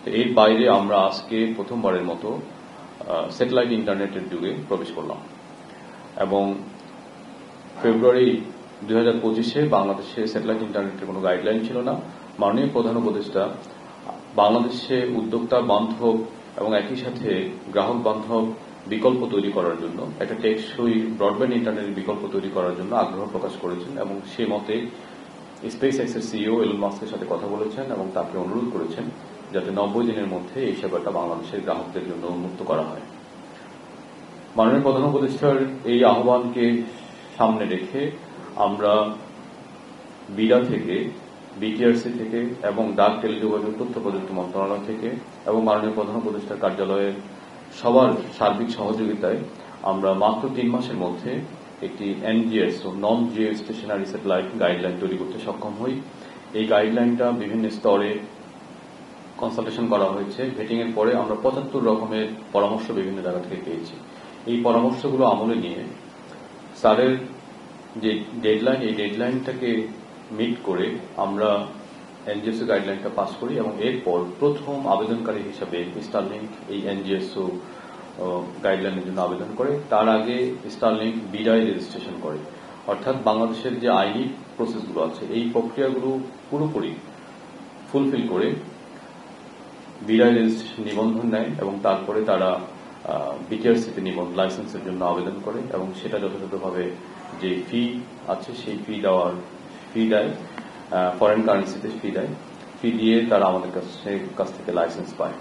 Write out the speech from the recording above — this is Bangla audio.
তো এর বাইরে আমরা আজকে প্রথমবারের মতো স্যাটেলাইট ইন্টারনেটের যুগে প্রবেশ করলাম এবং ফেব্রুয়ারি 2025-এ বাংলাদেশে স্যাটেলাইট ইন্টারনেটের কোনো গাইডলাইন ছিল না। মাননীয় প্রধান উপদেষ্টা বাংলাদেশে উদ্যোক্তা বান্ধব এবং একই সাথে গ্রাহক বান্ধব বিকল্প তৈরি করার জন্য একটা টেকসই ব্রডব্যান্ড ইন্টারনেটের বিকল্প তৈরি করার জন্য আগ্রহ প্রকাশ করেছেন এবং সে মতে স্পেস এক্সের সিইও এলন মাস্কের সাথে কথা বলেছেন এবং তাকে অনুরোধ করেছেন যাতে 90 দিনের মধ্যে এই সেবাটা বাংলাদেশের গ্রাহকদের জন্য উন্মুক্ত করা হয়। মাননীয় প্রধান উপদেষ্টার এই আহ্বানকে সামনে রেখে আমরা বিডা থেকে, বিটিআরসি থেকে এবং ডাক টেলিযোগাযোগ তথ্য প্রযুক্তি মন্ত্রণালয় থেকে এবং মাননীয় প্রধান উপদেষ্টার কার্যালয়ের সবার সার্বিক সহযোগিতায় আমরা মাত্র 3 মাসের মধ্যে একটি এনজিএস নন জিও স্টেশনারি স্যাটেলাইট গাইডলাইন তৈরি করতে সক্ষম হই। এই গাইডলাইনটা বিভিন্ন স্তরে কনসালটেশন করা হয়েছে। ভেটিং এর পরে আমরা 75 রকমের পরামর্শ বিভিন্ন জায়গা থেকে পেয়েছি। এই পরামর্শগুলো আমলে নিয়ে স্যারের যে ডেডলাইন, এই ডেডলাইনটাকে মিট করে আমরা এনজিএসও গাইডলাইনটা পাস করি এবং এরপর প্রথম আবেদনকারী হিসাবে স্টারলিংক এই এনজিএসও গাইডলাইনের জন্য আবেদন করে। তার আগে স্টারলিংক বিডায় রেজিস্ট্রেশন করে, অর্থাৎ বাংলাদেশের যে আইনি প্রসেসগুলো আছে এই প্রক্রিয়াগুলো পুরোপুরি ফুলফিল করে বিডায় রেজিস্ট্রেশন নিবন্ধন নেয় এবং তারপরে তারা বিটিআরসিতে লাইসেন্সের জন্য আবেদন করে এবং সেটা যথাযথভাবে যে ফি আছে সেই ফি দেয়, ফরেন কারেন্সিতে ফি দেয়, ফি দিয়ে তারা আমাদের কাছ থেকে লাইসেন্স পায়।